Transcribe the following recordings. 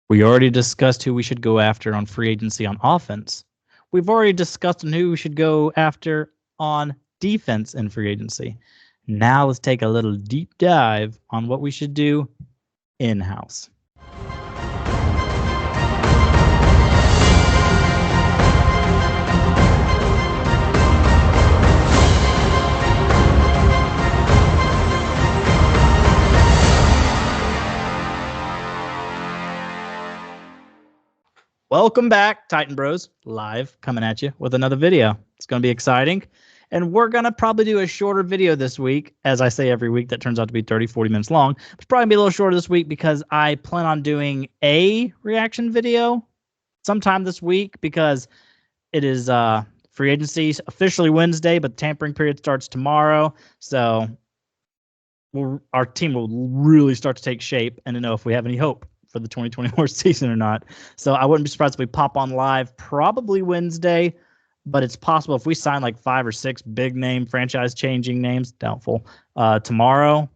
We already discussed who we should go after on free agency on offense. We've already discussed who we should go after on defense in free agency. Now let's take a little deep dive on what we should do in-house. Welcome back, Titan Bros, live coming at you with another video. It's going to be exciting. And we're going to probably do a shorter video this week. As I say every week, that turns out to be 30, 40 minutes long. It's probably going to be a little shorter this week because I plan on doing a reaction video sometime this week because it is free agency officially Wednesday, but the tampering period starts tomorrow. So our team will really start to take shape and to know if we have any hope for the 2024 season or not. So I wouldn't be surprised if we pop on live probably Wednesday, but it's possible if we sign like 5 or 6 big name franchise changing names, doubtful, tomorrow,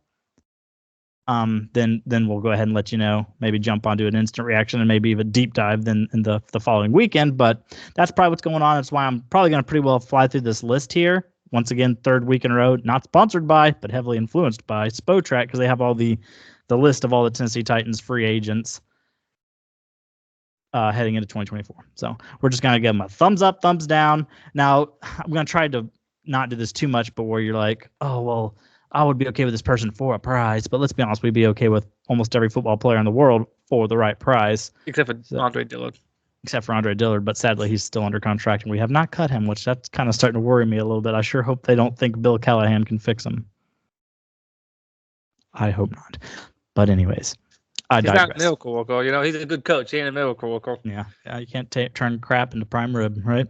then we'll go ahead and let you know, maybe jump onto an instant reaction and maybe even deep dive then in the following weekend. But that's probably what's going on. That's why I'm probably going to pretty well fly through this list here. Once again, 3rd week in a row, not sponsored by, but heavily influenced by Spotrac because they have all the list of all the Tennessee Titans free agents heading into 2024. So we're just going to give them a thumbs up, thumbs down. Now, I'm going to try to not do this too much, but where you're like, oh, well, I would be okay with this person for a prize. But let's be honest, we'd be okay with almost every football player in the world for the right price. Except for Andre Dillard. Except for Andre Dillard, but sadly he's still under contract and we have not cut him, which that's kind of starting to worry me a little bit. I sure hope they don't think Bill Callahan can fix him. I hope not. But anyways, I digress. He's not a miracle worker, you know. He's a good coach. He ain't a miracle worker. Yeah, you can't turn crap into prime rib, right?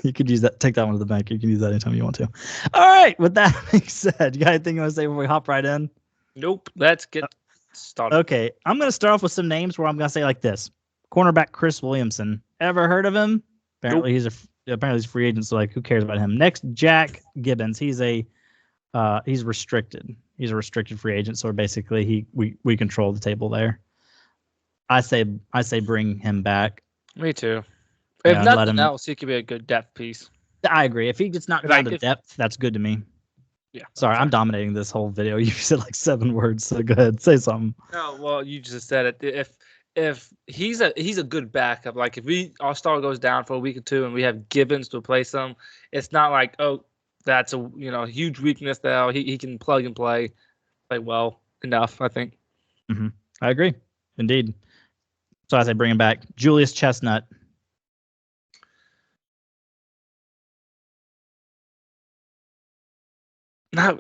You could use that. Take that one to the bank. You can use that anytime you want to. All right. With that being said, you got anything you want to say before we hop right in? Nope. Let's get started. Okay, I'm going to start off with some names where I'm going to say like this: cornerback Chris Williamson. Ever heard of him? Apparently he's a free agent. So like, who cares about him? Next, Jack Gibbons. He's restricted. He's a restricted free agent, so basically we control the table there. I say bring him back. Me too. If nothing else, he could be a good depth piece. I agree. If he gets knocked down to depth, that's good to me. Yeah. Sorry, I'm dominating this whole video. You said like 7 words, so go ahead, say something. No, well, you just said it. If he's a good backup, like if our star goes down for a week or two and we have Gibbons to replace him, it's not like, oh, that's a huge weakness there. He can plug and play well enough, I think. Mm-hmm. I agree, indeed. So I say bring him back. Julius Chestnut. No,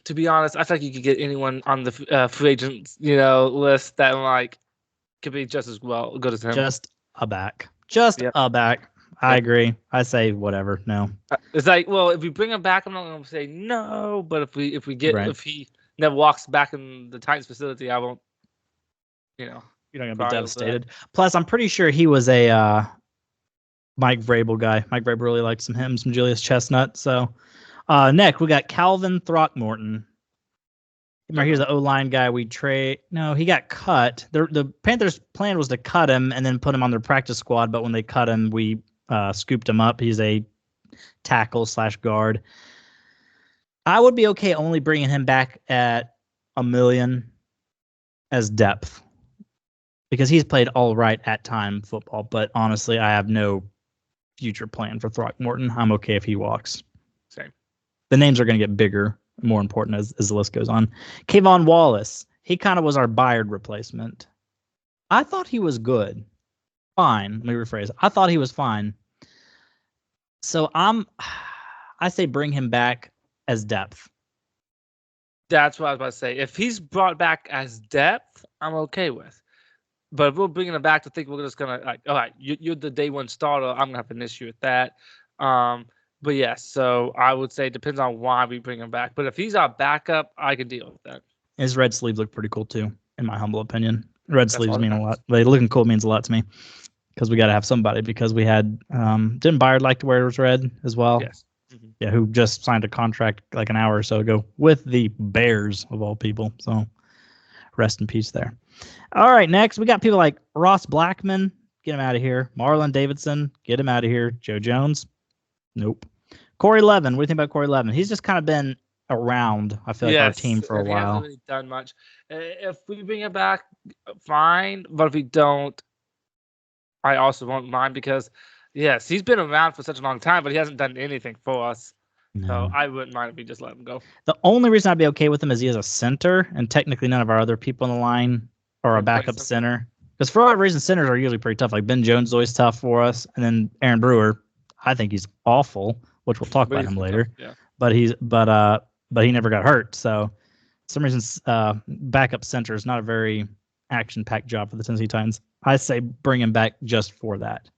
to be honest, I feel like you could get anyone on the free agent list that like could be just as good as him. Just a back. A back. I agree. I say whatever. No. It's like, well, if we bring him back, I'm not going to say no. But if he never walks back in the Titans facility, I won't. You're not going to be devastated. Plus, I'm pretty sure he was a Mike Vrabel guy. Mike Vrabel really liked some Julius Chestnut. So next we got Calvin Throckmorton. Remember, he was the O-line guy we trade. No, he got cut. The Panthers' plan was to cut him and then put him on their practice squad. But when they cut him, we scooped him up. He's a tackle/guard. I would be okay only bringing him back at $1 million as depth because he's played all right at time football. But honestly, I have no future plan for Throckmorton. I'm okay if he walks. Same. The names are going to get bigger, more important as the list goes on. Kayvon Wallace. He kind of was our Byard replacement. I thought he was good. Fine. Let me rephrase. I thought he was fine. So I say bring him back as depth. That's what I was about to say. If he's brought back as depth, I'm okay with. But if we're bringing him back to think we're just gonna like, all right, you're the day one starter, I'm gonna have an issue with that. But yes, so I would say it depends on why we bring him back. But if he's our backup, I can deal with that. His red sleeves look pretty cool too, in my humble opinion. Red sleeves mean a lot. They looking cool means a lot to me. Because we got to have somebody. Because we had didn't Byard like to wear his red as well? Yes. Mm-hmm. Yeah, who just signed a contract like an hour or so ago with the Bears of all people. So rest in peace there. All right, next we got people like Ross Blackman. Get him out of here. Marlon Davidson. Get him out of here. Joe Jones. Nope. Corey Levin. What do you think about Corey Levin? He's just kind of been around, I feel like, our team for a and he hasn't while. really done much. If we bring him back, fine. But if we don't, I also won't mind because, yes, he's been around for such a long time, but he hasn't done anything for us. No. So I wouldn't mind if we just let him go. The only reason I'd be okay with him is he is a center, and technically none of our other people in the line are a backup center. Because for whatever reason, centers are usually pretty tough. Like Ben Jones is always tough for us, and then Aaron Brewer, I think he's awful, which we'll talk about him later. Yeah. But he never got hurt. So for some reason, backup center is not a very action-packed job for the Tennessee Titans. I say bring him back just for that,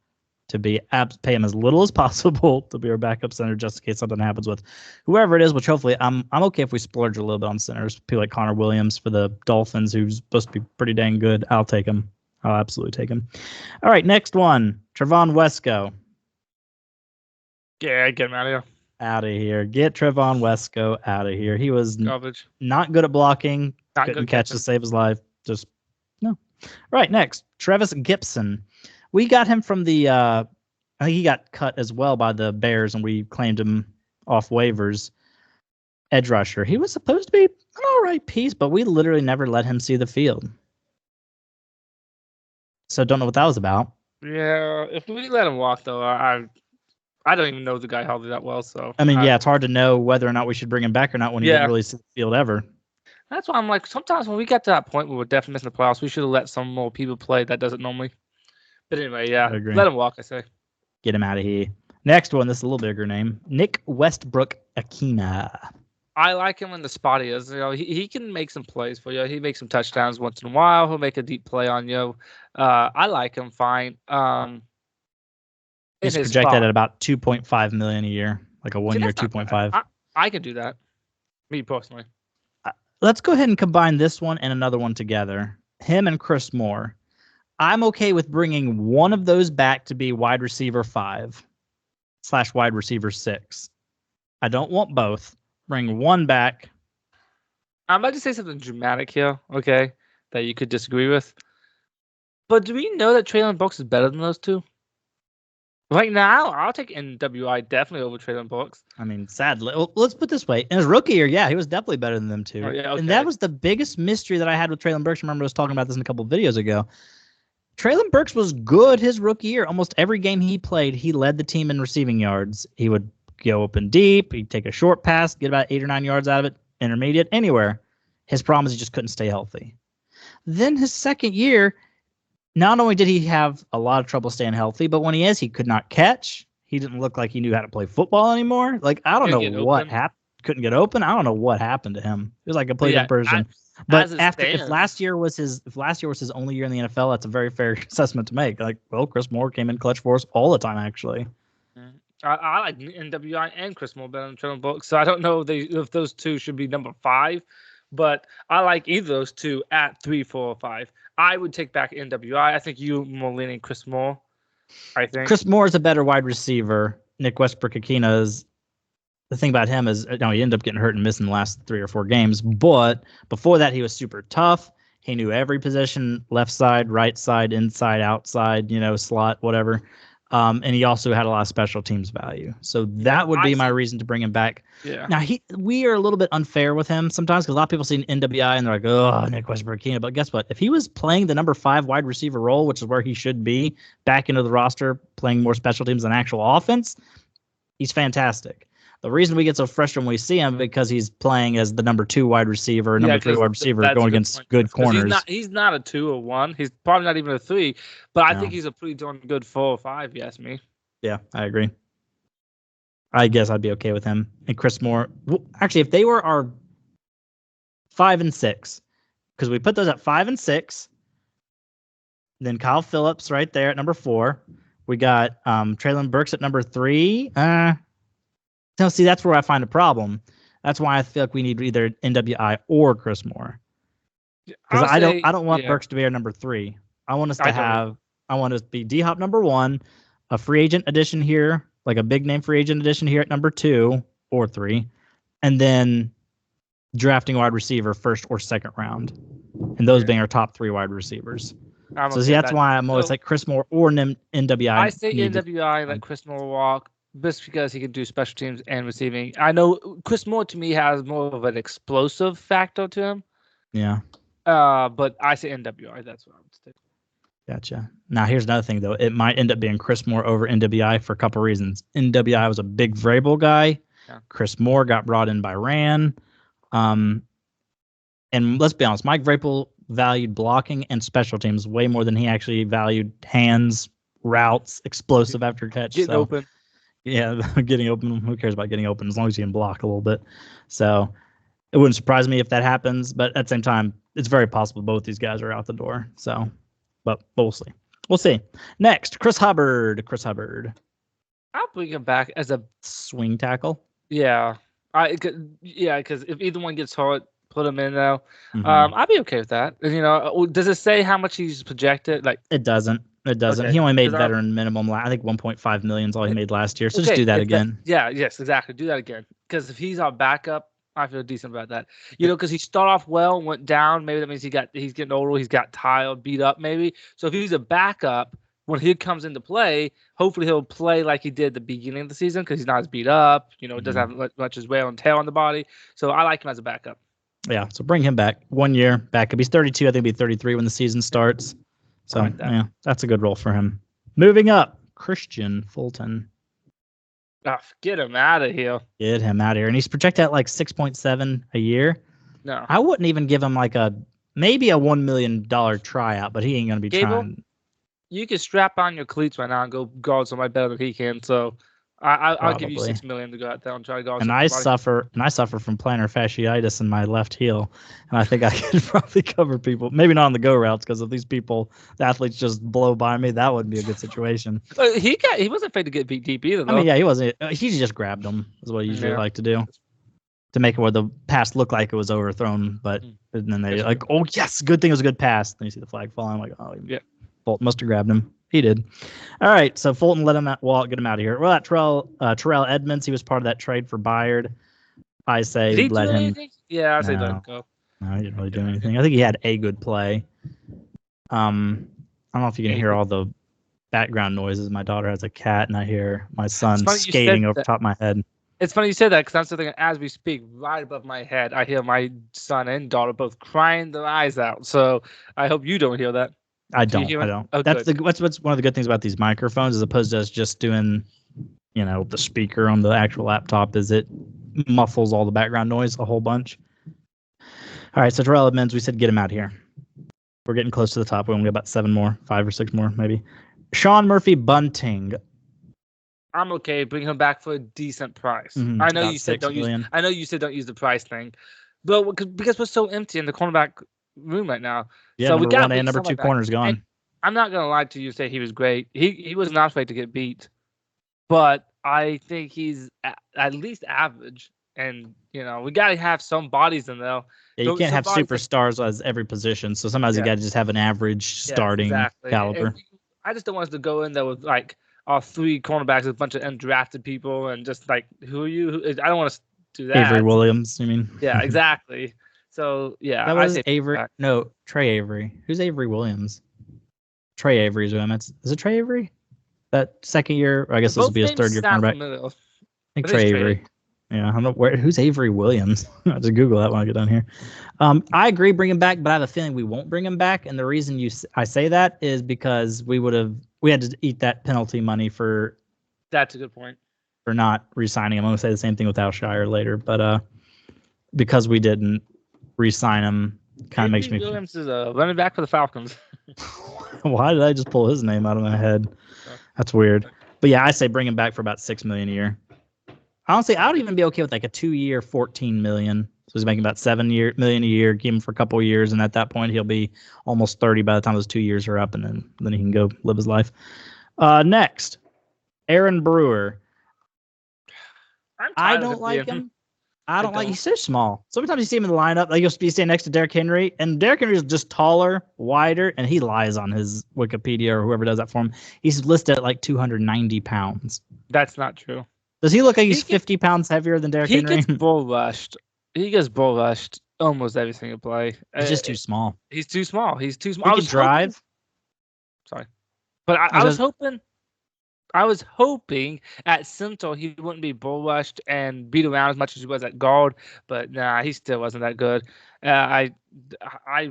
to be pay him as little as possible to be our backup center, just in case something happens with whoever it is. Which hopefully, I'm okay if we splurge a little bit on centers. People like Connor Williams for the Dolphins, who's supposed to be pretty dang good. I'll take him. I'll absolutely take him. All right, next one, Trevon Wesco. Yeah, get him out of here. Out of here. Get Trevon Wesco out of here. He was garbage. Not good at blocking. Couldn't catch to save his life. Just no. All right, next, Travis Gibson. We got him from the I think he got cut as well by the Bears, and we claimed him off waivers. Edge rusher. He was supposed to be an all right piece, but we literally never let him see the field. So don't know what that was about. Yeah, if we let him walk, though, I don't even know the guy hardly that well. So I mean, yeah, it's hard to know whether or not we should bring him back or not when he didn't really see the field ever. That's why I'm like, sometimes when we get to that point where we're definitely missing the playoffs, we should have let some more people play that doesn't normally. But anyway, yeah, let him walk, I say. Get him out of here. Next one, this is a little bigger name. Nick Westbrook Akina. I like him when the spot he is. You know, he can make some plays for you. He makes some touchdowns once in a while. He'll make a deep play on you. I like him fine. He's projected at about $2.5 million a year, like a 1 year 2.5. I can do that, me personally. Let's go ahead and combine this one and another one together. Him and Chris Moore. I'm okay with bringing one of those back to be wide receiver 5/wide receiver 6. I don't want both. Bring one back. I'm about to say something dramatic here, okay, that you could disagree with. But do we know that Treylon Burks is better than those two? Right now, I'll take NWI definitely over Treylon Burks. I mean, sadly, let's put it this way. In his rookie year, yeah, he was definitely better than them two. Oh, yeah, okay. And that was the biggest mystery that I had with Treylon Burks. I remember I was talking about this in a couple of videos ago. Treylon Burks was good his rookie year. Almost every game he played, he led the team in receiving yards. He would go open deep. He'd take a short pass, get about 8 or 9 yards out of it, intermediate, anywhere. His problem is he just couldn't stay healthy. Then his second year, not only did he have a lot of trouble staying healthy, but when he could not catch. He didn't look like he knew how to play football anymore. Like, I don't know what happened. Couldn't get open. I don't know what happened to him. It was like a complete different person. But if last year was his only year in the NFL, that's a very fair assessment to make. Like, well, Chris Moore came in clutch for us all the time, actually. I like NWI and Chris Moore better than Treylon Burks, so I don't know if those two should be number 5, but I like either of those two at 3, 4, or 5. I would take back NWI. I think you more leaning Chris Moore. I think Chris Moore is a better wide receiver. Nick Westbrook-Akina is. The thing about him is, he ended up getting hurt and missing the last 3 or 4 games. But before that, he was super tough. He knew every position: left side, right side, inside, outside, slot, whatever. And he also had a lot of special teams value. So that would be my reason to bring him back. Yeah. Now, we are a little bit unfair with him sometimes because a lot of people see NWI and they're like, oh, Nick Westbrook-Akina. But guess what? If he was playing the number 5 wide receiver role, which is where he should be, back into the roster, playing more special teams than actual offense, he's fantastic. The reason we get so frustrated when we see him because he's playing as the number 2 wide receiver, number 3 wide receiver, going against good corners. He's not a 2 or 1. He's probably not even a 3. But I think he's a pretty darn good 4 or 5. If you ask me. Yeah, I agree. I guess I'd be okay with him and Chris Moore. Well, actually, if they were our 5 and 6, because we put those at 5 and 6, then Kyle Phillips right there at number 4. We got Treylon Burks at number 3. No, see, that's where I find a problem. That's why I feel like we need either NWI or Chris Moore. Because I don't want Burks to be our number 3. I want us to be D-Hop number 1, a free agent addition here, like a big name free agent addition here at number 2 or 3, and then drafting wide receiver 1st or 2nd round. and those being our top 3 wide receivers. So see, that's why I'm always like Chris Moore or NWI. I say NWI let Chris Moore walk just because he can do special teams and receiving. I know Chris Moore to me has more of an explosive factor to him. Yeah. But I say NWI. That's what I would say. Gotcha. Now here's another thing though. It might end up being Chris Moore over NWI for a couple reasons. NWI was a big Vrabel guy. Yeah. Chris Moore got brought in by Ran. And let's be honest, Mike Vrabel valued blocking and special teams way more than he actually valued hands, routes, explosive after catch. Getting open. Yeah, getting open. Who cares about getting open as long as you can block a little bit? So it wouldn't surprise me if that happens, but at the same time, it's very possible both these guys are out the door. So, but we'll see. We'll see. Next, Chris Hubbard. I'll bring him back as a swing tackle. Yeah, because if either one gets hurt, put him in though. I'd be okay with that. Does it say how much he's projected? Like it doesn't. Okay. He only made veteran minimum. I think 1.5 million is all he made last year. So just do that again. Yes, exactly. Do that again. Because if he's our backup, I feel decent about that. Because he started off well, went down. Maybe that means he's getting older. He's got tired, beat up. Maybe. So if he's a backup, when he comes into play, hopefully he'll play like he did at the beginning of the season because he's not as beat up. Doesn't have much as wear and tear on the body. So I like him as a backup. Yeah, so bring him back. 1 year backup. He's 32. I think he'll be 33 when the season starts. So, yeah, that's a good role for him. Moving up, Christian Fulton. Oh, get him out of here. Get him out of here. And he's projected at like 6.7 a year. No. I wouldn't even give him like maybe a $1 million tryout, but he ain't going to be trying. You can strap on your cleats right now and go guard somebody better than he can. So I'll give you $6 million to go out there and try to guard. And I suffer from plantar fasciitis in my left heel, and I think I could probably cover people. Maybe not on the go routes because if these people, the athletes, just blow by me, that wouldn't be a good situation. He wasn't afraid to get beat deep either. Though. I mean, yeah, he wasn't. He just grabbed them. Is what he usually like to do, to make it where the pass looked like it was overthrown. But and then they like, oh yes, good thing it was a good pass. Then you see the flag falling. I'm like, oh yeah, Fulton must have grabbed him. He did. All right, so Fulton let him get him out of here. Well, Terrell Edmonds, he was part of that trade for Bayard. I say let him. Anything? Yeah, I say let him go. No, he didn't really do anything. I think he had a good play. I don't know if you can hear all the background noises. My daughter has a cat, and I hear my son skating over top of my head. It's funny you said that because I'm still thinking, as we speak, right above my head, I hear my son and daughter both crying their eyes out. So I hope you don't hear that. I don't. Oh, that's what's one of the good things about these microphones, as opposed to us just doing, the speaker on the actual laptop, is it muffles all the background noise a whole bunch. All right, so Terrell Edmonds, we said get him out of here. We're getting close to the top. We only got about 5 or 6 more, maybe. Sean Murphy Bunting. I'm okay. Bring him back for a decent price. I know you said don't use. I know you said don't use the price thing, but because we're so empty in the cornerback room right now. Yeah, so number 1 and number 2 corners gone. And I'm not gonna lie to you. Say he was great. He was not afraid to get beat, but I think he's at least average. And we gotta have some bodies in there. Yeah, you can't have superstars as every position. So sometimes you gotta just have an average starting caliber. And I just don't want us to go in there with like our 3 cornerbacks, a bunch of undrafted people, and just like, who are you? I don't want to do that. Avery Williams, you mean? Yeah, exactly. So yeah, that was Avery. No, Trey Avery. Who's Avery Williams? Trey Avery's who I meant. Is it Trey Avery? That second year, or I guess this will be his 3rd year cornerback. I think Trey Avery. Yeah, I don't know who's Avery Williams. I'll just Google that when I get done here. I agree, bring him back, but I have a feeling we won't bring him back. And the reason I say that is because we had to eat that penalty money for. That's a good point. For not re-signing him. I'm gonna say the same thing with al-Shaair later, but because we didn't re-sign him, kind of makes me. Williams is a running back for the Falcons. Why did I just pull his name out of my head? That's weird. But yeah, I say bring him back for about $6 million a year. Honestly, I would even be okay with like a 2-year, $14 million. So he's making about $7 million a year. Give him for a couple of years, and at that point, he'll be almost 30 by the time those 2 years are up, and then he can go live his life. Next, Aaron Brewer. I don't like him. He's so small. Sometimes you see him in the lineup, like you'll be standing next to Derrick Henry, and Derrick Henry is just taller, wider, and he lies on his Wikipedia or whoever does that for him. He's listed at like 290 pounds. That's not true. Does he look like he's 50 pounds heavier than Derrick Henry? He gets bull rushed. almost every single play. He's just too small. He's too small. He's too small. He could drive. Sorry, but I was hoping. I was hoping at center he wouldn't be bull rushed and beat around as much as he was at guard, but nah, he still wasn't that good. I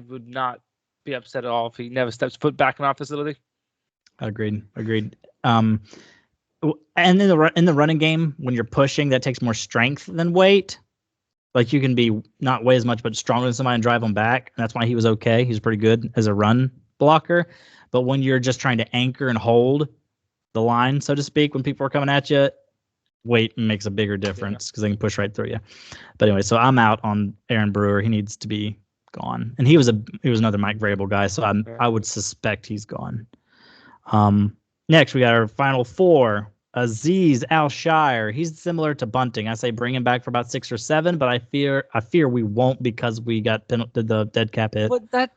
would not be upset at all if he never steps foot back in our facility. Agreed. And in the running game, when you're pushing, that takes more strength than weight. Like you can be not weigh as much, but stronger than somebody and drive them back. And that's why he was okay. He's pretty good as a run blocker. But when you're just trying to anchor and hold the line, so to speak, when people are coming at you, weight makes a bigger difference because they can push right through you. But anyway, so I'm out on Aaron Brewer. He needs to be gone, and he was another Mike Vrabel guy, so I would suspect he's gone. Next we got our final four. Aziz Al-Shaair. He's similar to Bunting. I say bring him back for about 6 or 7, but I fear we won't because we got the dead cap hit. But that's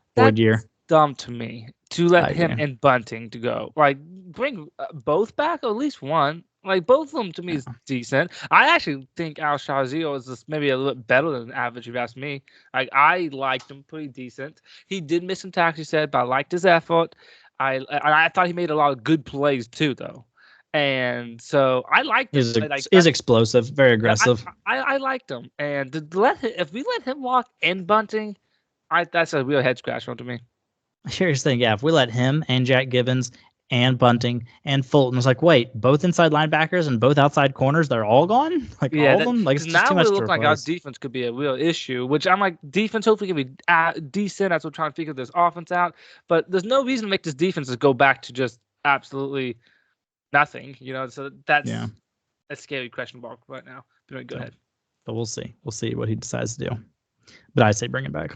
dumb to me to let him and Bunting to go. Like bring both back, or at least one. Like both of them to me is decent. I actually think Al-Shaair is just maybe a little bit better than average if you ask me. Like I liked him pretty decent. He did miss some tackles, you said, but I liked his effort. I thought he made a lot of good plays too, though. And so I liked him. He's explosive, very aggressive. I liked him. And if we let him walk in Bunting, that's a real head scratcher to me. Here's the thing, if we let him and Jack Gibbons and Bunting and Fulton, it's like, wait, both inside linebackers and both outside corners, they're all gone? Like all of them? Like it's just too much to replace. Now it looks like our defense could be a real issue, which I'm like, defense hopefully can be decent. That's what I'm trying to figure this offense out. But there's no reason to make this defense go back to just absolutely nothing, so that's a scary question mark right now. But go ahead. But we'll see what he decides to do. But I say bring him back.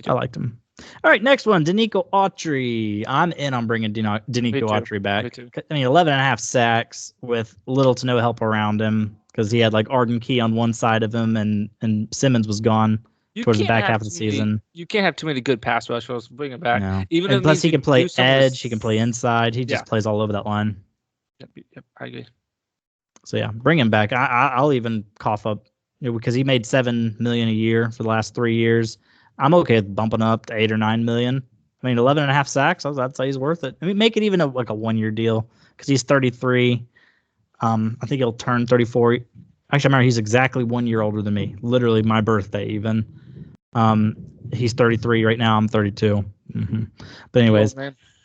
I liked him. All right, next one, Danico Autry. I'm in on bringing Danico Autry back. Me too. I mean, 11.5 sacks with little to no help around him because he had like Arden Key on one side of him and Simmons was gone towards the back half of the season. You can't have too many good pass rushers. Bring him back. No. And plus he can play edge. He can play inside. He just plays all over that line. Yep, I agree. So yeah, bring him back. I'll even cough up because he made $7 million a year for the last 3 years. I'm okay with bumping up to $8 or $9 million. I mean, 11.5 sacks. I'd say he's worth it. I mean, make it even a 1-year deal because he's 33. I think he'll turn 34. Actually, I remember he's exactly 1 year older than me. Literally my birthday, even. He's 33 right now. I'm 32. Mm-hmm. But anyways,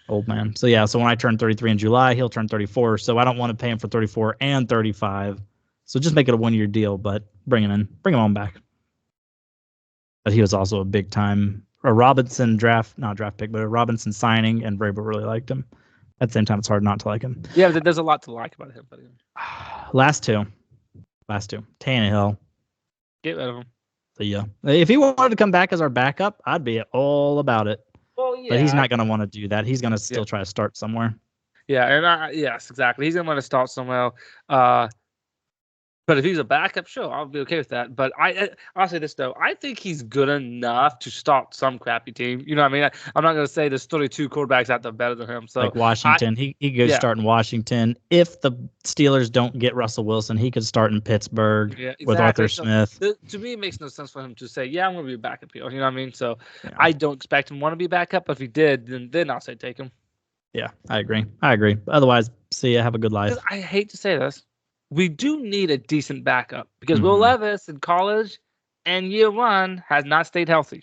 old man. So yeah. So when I turn 33 in July, he'll turn 34. So I don't want to pay him for 34 and 35. So just make it a 1-year deal. But bring him on back. But he was also a big time Robinson not draft pick, but a Robinson signing, and Vrabel really liked him. At the same time, it's hard not to like him. Yeah, there's a lot to like about him. Last two. Tannehill. Get rid of him. So yeah, if he wanted to come back as our backup, I'd be all about it. Well, yeah. But he's not going to want to do that. He's going to still try to start somewhere. Yeah, and yes, exactly. He's going to want to start somewhere. But if he's a backup, sure, I'll be okay with that. But I'll say this, though. I think he's good enough to start some crappy team. You know what I mean? I'm not going to say there's 32 quarterbacks out there better than him. So like Washington. He goes starting Washington. If the Steelers don't get Russell Wilson, he could start in Pittsburgh with Arthur Smith. To me, it makes no sense for him to say, I'm going to be a backup here. You know what I mean? So I don't expect him to want to be a backup. But if he did, then I'll say take him. Yeah, I agree. Otherwise, see ya. Have a good life. I hate to say this. We do need a decent backup because Will Levis in college and year 1 has not stayed healthy.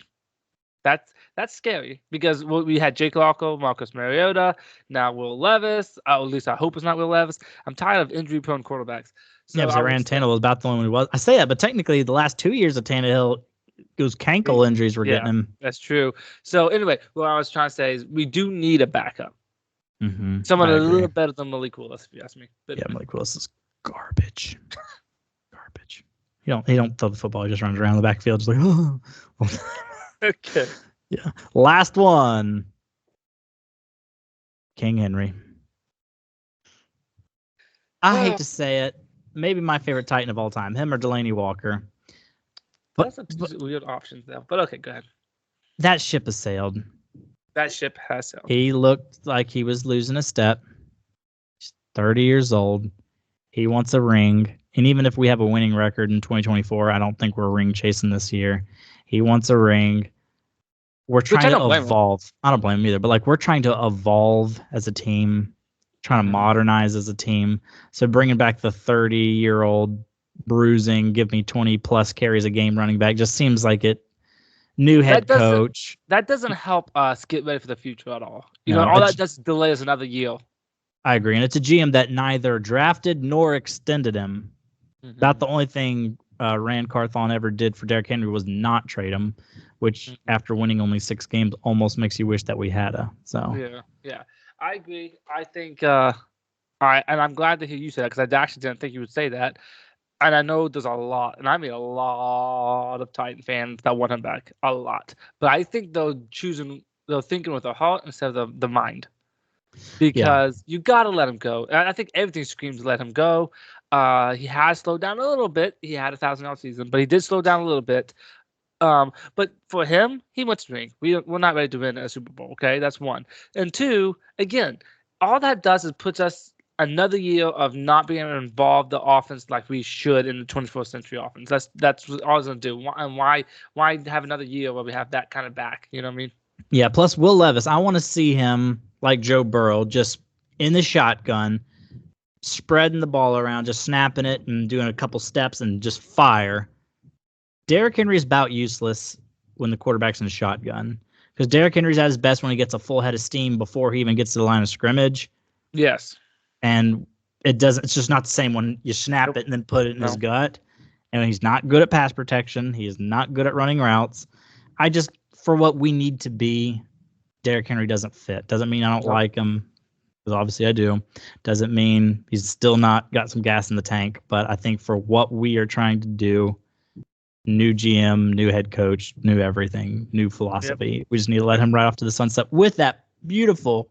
That's scary because we had Jake Locker, Marcus Mariota, now Will Levis. At least I hope it's not Will Levis. I'm tired of injury-prone quarterbacks. So because Ryan Tannehill was about the only one who was. I say that, but technically the last 2 years of Tannehill, those cankle injuries were getting him. That's true. So anyway, what I was trying to say is we do need a backup. Mm-hmm. Someone a little better than Malik Willis, if you ask me. But Malik Willis is garbage. He don't throw the football. He just runs around the backfield, just like, oh. Okay. Yeah. Last one. King Henry. I hate to say it. Maybe my favorite Titan of all time. Him or Delaney Walker. That's weird options though. But okay, go ahead. That ship has sailed. That ship has sailed. He looked like he was losing a step. He's 30 years old. He wants a ring. And even if we have a winning record in 2024, I don't think we're ring chasing this year. He wants a ring. We're Which I trying to don't blame him. evolve. I don't blame him either, but like we're trying to evolve as a team, trying to modernize as a team. So bringing back the 30-year-old bruising, give me 20 plus carries a game running back just seems like it. New head coach. That doesn't help us get ready for the future at all. You No, know, all that does delay us another year. I agree, and it's a GM that neither drafted nor extended him. About the only thing Rand Carthon ever did for Derrick Henry was not trade him, which after winning only 6 games almost makes you wish that we had a. So yeah, I agree. I think and I'm glad to hear you say that because I actually didn't think you would say that. And I know there's a lot, and I mean a lot of Titan fans that want him back, a lot. But I think they're thinking with their heart instead of the mind, because you got to let him go. And I think everything screams let him go. He has slowed down a little bit. He had a 1,000-yard season, but he did slow down a little bit. But for him, he wants to win. We're not ready to win a Super Bowl. Okay, that's one. And two, again, all that does is puts us another year of not being able to involve the offense like we should in the 21st century offense. That's what all it's gonna do. And why have another year where we have that kind of back? You know what I mean? Yeah. Plus, Will Levis, I want to see him like Joe Burrow, just in the shotgun, spreading the ball around, just snapping it and doing a couple steps and just fire. Derrick Henry is about useless when the quarterback's in a shotgun, because Derrick Henry's at his best when he gets a full head of steam before he even gets to the line of scrimmage. Yes. And it's just not the same when you snap it and then put it in his gut. And he's not good at pass protection. He is not good at running routes. For what we need to be, Derrick Henry doesn't fit. Doesn't mean I don't like him, because obviously I do. Doesn't mean he's still not got some gas in the tank. But I think for what we are trying to do, new GM, new head coach, new everything, new philosophy. We just need to let him ride off to the sunset with that beautiful,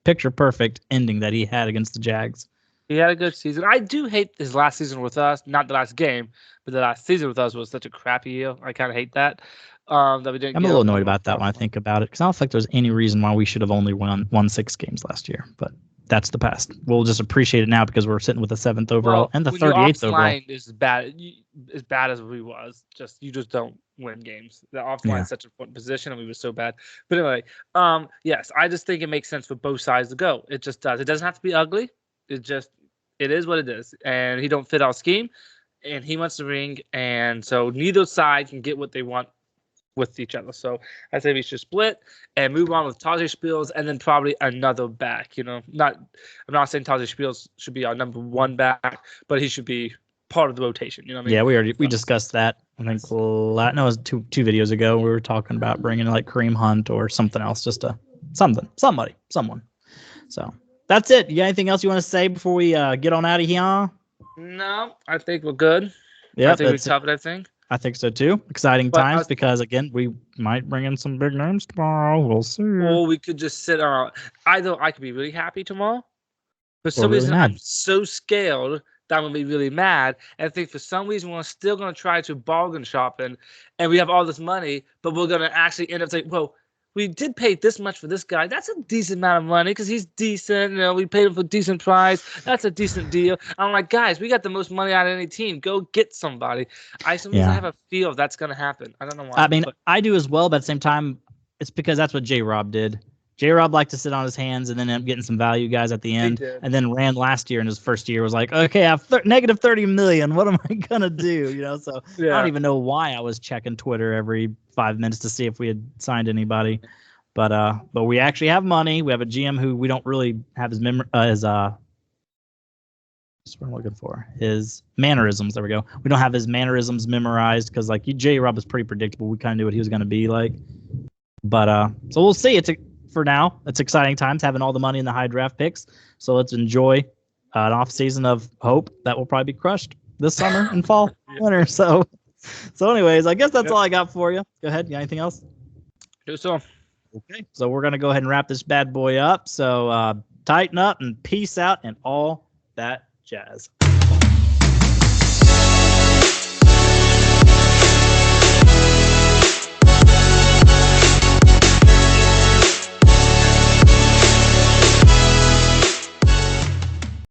picture perfect ending that he had against the Jags. He had a good season. I do hate his last season with us. Not the last game, but the last season with us was such a crappy year. I kind of hate that. That we didn't. I'm a little annoyed about that when I think about it, because I don't think there's any reason why we should have only won 6 games last year. But that's the past. We'll just appreciate it now because we're sitting with the 7th overall and the 38th overall. Line is bad. As bad as we was, you just don't win games. The offline is such an important position, and we were so bad. But anyway, yes, I just think it makes sense for both sides to go. It just does. It doesn't have to be ugly. It is what it is. And he don't fit our scheme, and he wants the ring, and so neither side can get what they want with each other. So I say we should split and move on with Tajay Spears, and then probably another back. I'm not saying Tajay Spears should be our number 1 back, but he should be part of the rotation. You know what I mean? Yeah, we discussed that. I think it was two videos ago. We were talking about bringing like Kareem Hunt or something else, just someone. So that's it. You got anything else you want to say before we get on out of here? No, I think we're good. Yeah, I think we covered everything. I think so too. Exciting times, because again, we might bring in some big names tomorrow. We'll see. Or we could just sit on. Either I could be really happy tomorrow, for some reason I'm so scared that I'm gonna be really mad. And I think for some reason we're still gonna try to bargain shopping, and we have all this money, but we're gonna actually end up saying, well, we did pay this much for this guy. That's a decent amount of money because he's decent. We paid him for a decent price. That's a decent deal. I'm like, guys, we got the most money out of any team. Go get somebody. I have a feel that's going to happen. I don't know why. I mean, I do as well, but at the same time, it's because that's what J-Rob did. J-Rob liked to sit on his hands and then end up getting some value guys at the end. And then Rand last year in his first year was like, okay, I have negative 30 million. What am I going to do? So I don't even know why I was checking Twitter every 5 minutes to see if we had signed anybody. But we actually have money. We have a GM who we don't really have his what's what I'm looking for. His mannerisms. There we go. We don't have his mannerisms memorized because like J-Rob is pretty predictable. We kind of knew what he was going to be like. But so we'll see. For now, it's exciting times having all the money in the high draft picks. So let's enjoy an off season of hope that will probably be crushed this summer and fall, winter. So anyways, I guess that's all I got for you. Go ahead. You got anything else? Do so. Okay. So we're going to go ahead and wrap this bad boy up. So tighten up and peace out and all that jazz.